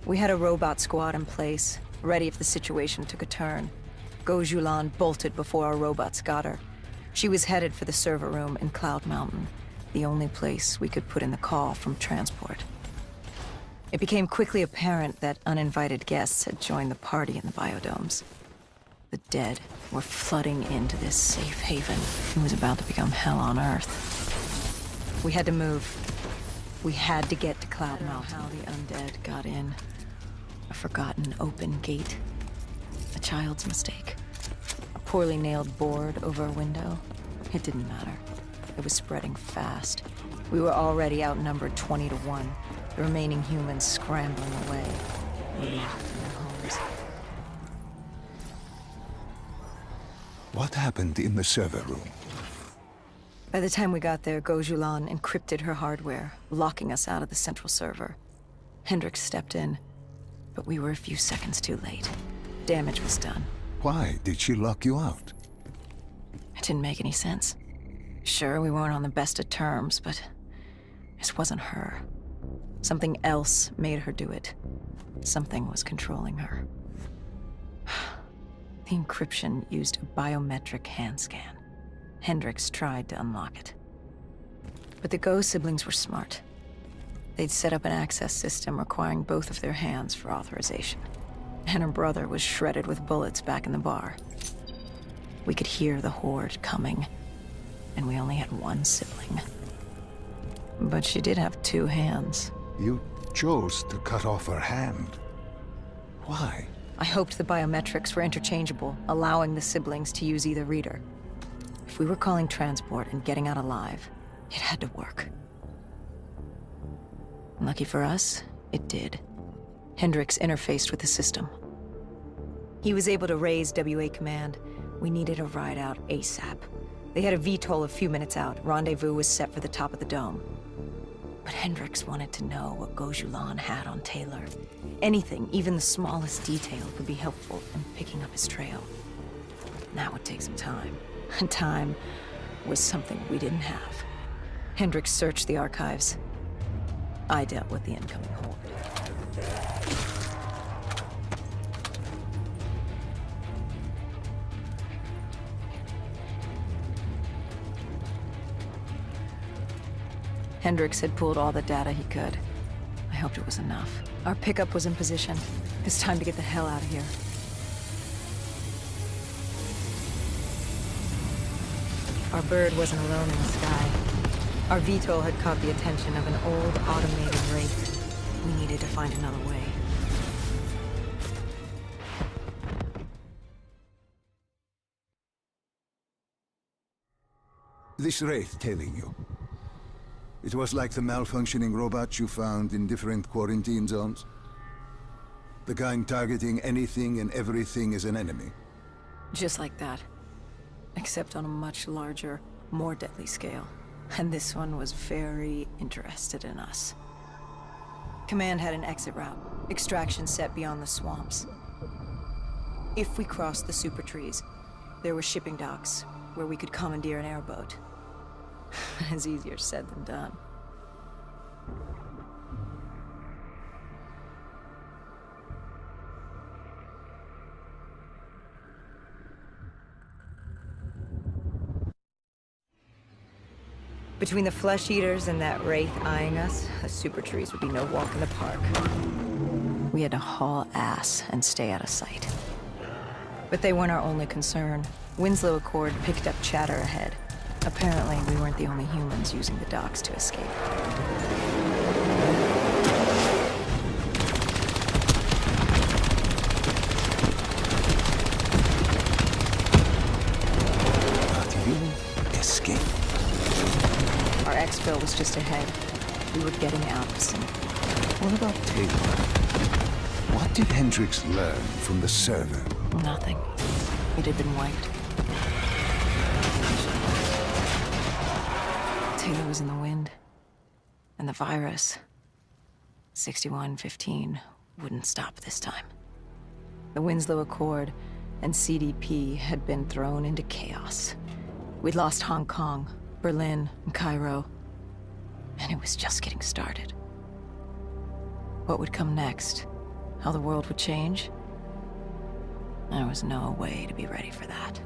We had a robot squad in place, ready if the situation took a turn. Gojulan bolted before our robots got her. She was headed for the server room in Cloud Mountain, the only place we could put in the call from transport. It became quickly apparent that uninvited guests had joined the party in the biodomes. The dead were flooding into this safe haven. It was about to become hell on Earth. We had to move. We had to get to Cloud Mountain. How the undead got in. A forgotten open gate. A child's mistake. A poorly nailed board over a window. It didn't matter. It was spreading fast. We were already outnumbered 20 to 1. The remaining humans scrambling away. Relieved from their homes. What happened in the server room? By the time we got there, Gojulan encrypted her hardware, locking us out of the central server. Hendricks stepped in, but we were a few seconds too late. Damage was done. Why did she lock you out? It didn't make any sense. Sure, we weren't on the best of terms, but this wasn't her. Something else made her do it. Something was controlling her. The encryption used a biometric hand scan. Hendricks tried to unlock it. But the Go siblings were smart. They'd set up an access system requiring both of their hands for authorization. And her brother was shredded with bullets back in the bar. We could hear the horde coming, and we only had one sibling. But she did have two hands. You chose to cut off her hand. Why? I hoped the biometrics were interchangeable, allowing the siblings to use either reader. If we were calling transport and getting out alive, it had to work. Lucky for us, it did. Hendricks interfaced with the system. He was able to raise WA command. We needed a ride out ASAP. They had a VTOL a few minutes out. Rendezvous was set for the top of the dome. But Hendricks wanted to know what Gojulan had on Taylor. Anything, even the smallest detail, could be helpful in picking up his trail. And that would take some time. And time was something we didn't have. Hendricks searched the archives. I dealt with the incoming horde. Hendricks had pulled all the data he could. I hoped it was enough. Our pickup was in position. It's time to get the hell out of here. Our bird wasn't alone in the sky. Our VTOL had caught the attention of an old automated wraith. We needed to find another way. This wraith telling you. It was like the malfunctioning robots you found in different quarantine zones. The kind targeting anything and everything as an enemy. Just like that. Except on a much larger, more deadly scale. And this one was very interested in us. Command had an exit route. Extraction set beyond the swamps. If we crossed the super trees, there were shipping docks where we could commandeer an airboat. It's easier said than done. Between the flesh eaters and that wraith eyeing us, the super trees would be no walk in the park. We had to haul ass and stay out of sight. But they weren't our only concern. Winslow Accord picked up chatter ahead. Apparently, we weren't the only humans using the docks to escape. But you escaped. Our exfil was just ahead. We were getting out soon. What about Taylor? What did Hendricks learn from the server? Nothing. It had been wiped. Taylor was in the wind. And the virus, 6115, wouldn't stop this time. The Winslow Accord and CDP had been thrown into chaos. We'd lost Hong Kong, Berlin, and Cairo. And it was just getting started. What would come next, How the world would change? There was no way to be ready for that.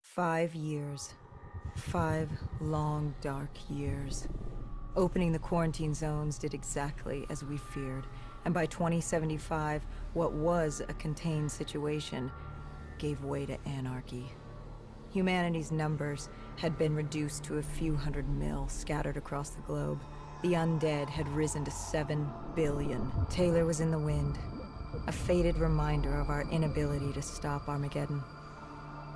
"5 years. 5 long, dark years. Opening the quarantine zones did exactly as we feared, and by 2075, what was a contained situation gave way to anarchy. Humanity's numbers had been reduced to a few hundred mil scattered across the globe. The undead had risen to 7 billion. Taylor was in the wind, a faded reminder of our inability to stop Armageddon.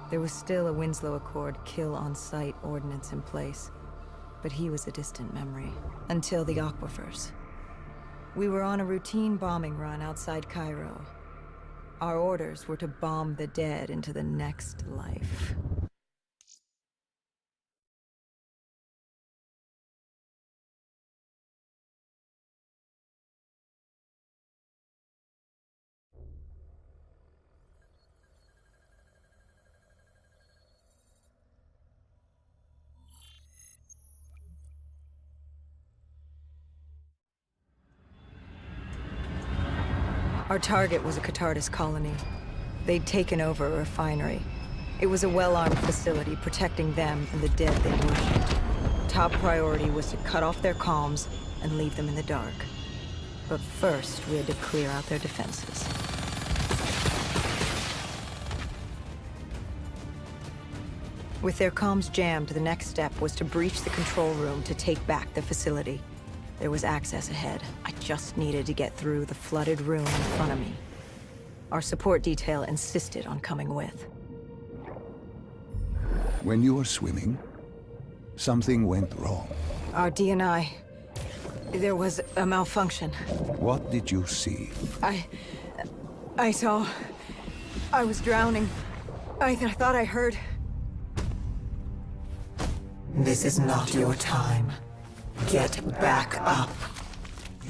There was still a Winslow Accord kill-on-sight ordinance in place, but he was a distant memory, until the aquifers. We were on a routine bombing run outside Cairo. Our orders were to bomb the dead into the next life. Our target was a Catardus colony. They'd taken over a refinery. It was a well-armed facility protecting them and the dead they worshipped. Top priority was to cut off their comms and leave them in the dark. But first, we had to clear out their defenses. With their comms jammed, the next step was to breach the control room to take back the facility. There was access ahead. I just needed to get through the flooded room in front of me. Our support detail insisted on coming with. When you were swimming, something went wrong. Our DNI... there was a malfunction. What did you see? I saw... I was drowning. I thought I heard... This is not your time. Get back up.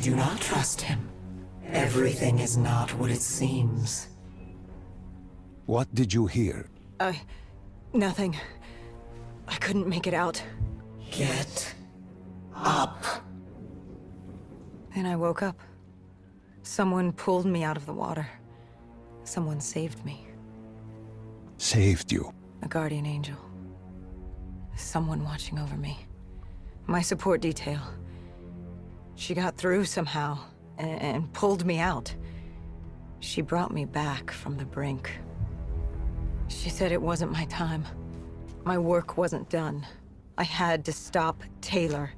Do not trust him. Everything is not what it seems. What did you hear? Nothing. I couldn't make it out. Get up. Then I woke up. Someone pulled me out of the water. Someone saved me. Saved you? A guardian angel. Someone watching over me. My support detail. She got through somehow, and pulled me out. She brought me back from the brink. She said it wasn't my time. My work wasn't done. I had to stop Taylor.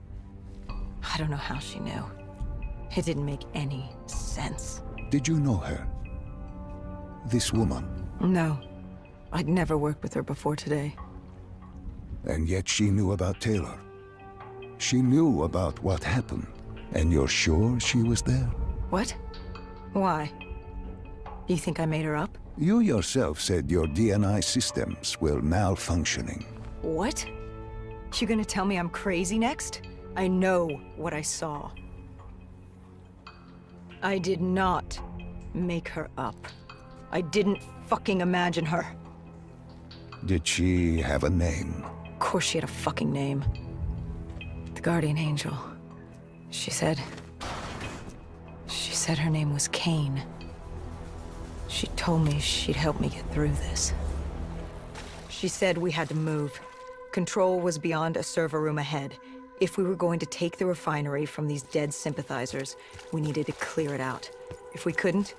I don't know how she knew. It didn't make any sense. Did you know her? This woman? No. I'd never worked with her before today. And yet she knew about Taylor. She knew about what happened. And you're sure she was there? What? Why? You think I made her up? You yourself said your DNI systems were malfunctioning. What? You gonna tell me I'm crazy next? I know what I saw. I did not make her up. I didn't fucking imagine her. Did she have a name? Of course she had a fucking name. The Guardian Angel. She said her name was Kane. She told me she'd help me get through this. She said we had to move. Control was beyond a server room ahead. If we were going to take the refinery from these dead sympathizers, we needed to clear it out. If we couldn't,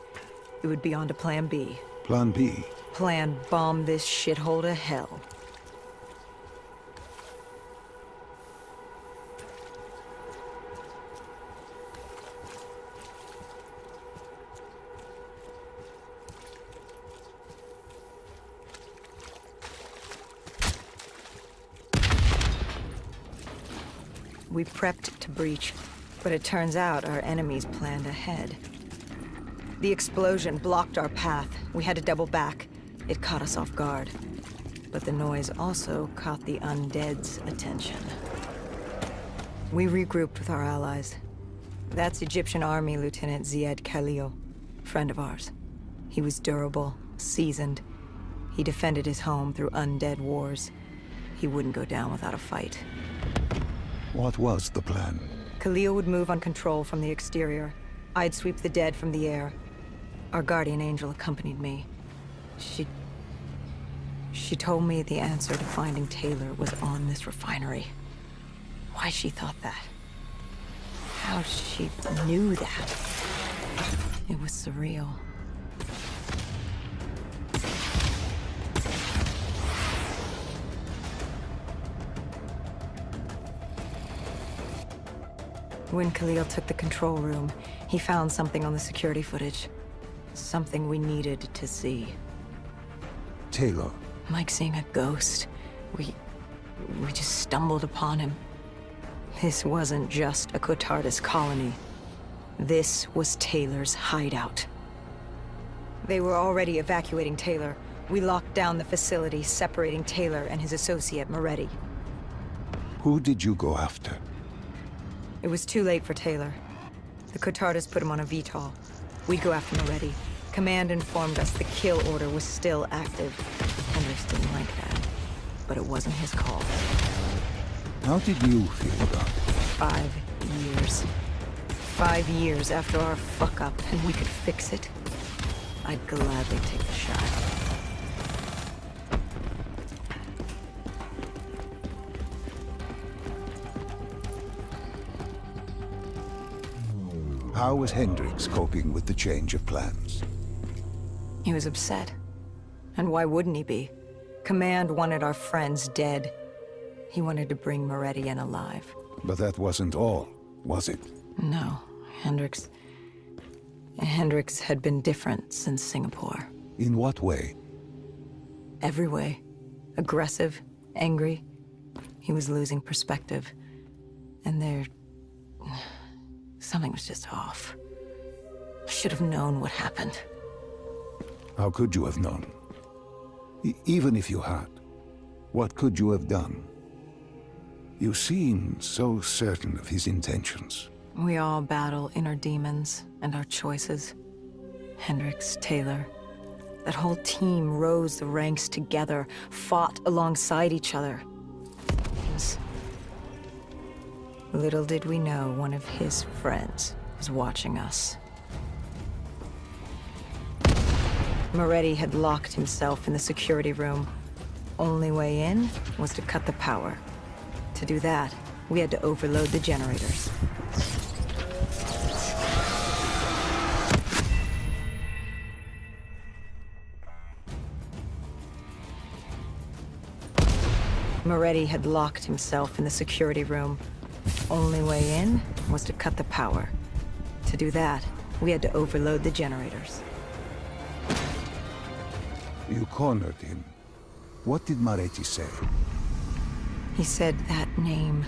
it would be on to Plan B. Plan B? Plan bomb this shithole to hell. We prepped to breach, but it turns out our enemies planned ahead. The explosion blocked our path. We had to double back. It caught us off guard. But the noise also caught the undead's attention. We regrouped with our allies. That's Egyptian Army Lieutenant Ziad Khalil, friend of ours. He was durable, seasoned. He defended his home through undead wars. He wouldn't go down without a fight. What was the plan? Khalil would move on control from the exterior. I'd sweep the dead from the air. Our guardian angel accompanied me. She told me the answer to finding Taylor was on this refinery. Why she thought that? How she knew that? It was surreal. When Khalil took the control room, he found something on the security footage. Something we needed to see. Taylor. Like seeing a ghost. We just stumbled upon him. This wasn't just a Cotardis colony. This was Taylor's hideout. They were already evacuating Taylor. We locked down the facility, separating Taylor and his associate, Moretti. Who did you go after? It was too late for Taylor. The Cotardis put him on a VTOL. We'd go after Moretti. Command informed us the kill order was still active. Hendricks didn't like that, but it wasn't his call. How did you feel about it? 5 years. 5 years after our fuck-up, and we could fix it. I'd gladly take the shot. How was Hendricks coping with the change of plans? He was upset. And why wouldn't he be? Command wanted our friends dead. He wanted to bring Moretti in alive. But that wasn't all, was it? No, Hendricks had been different since Singapore. In what way? Every way. Aggressive, angry. He was losing perspective. And something was just off. I should have known what happened. How could you have known? Even if you had, what could you have done? You seem so certain of his intentions. We all battle inner demons and our choices. Hendricks, Taylor. That whole team rose the ranks together, fought alongside each other. Little did we know one of his friends was watching us. Moretti had locked himself in the security room. Only way in was to cut the power. To do that, we had to overload the generators. Moretti had locked himself in the security room. Only way in was to cut the power. To do that, we had to overload the generators. You cornered him. What did Moretti say? He said that name.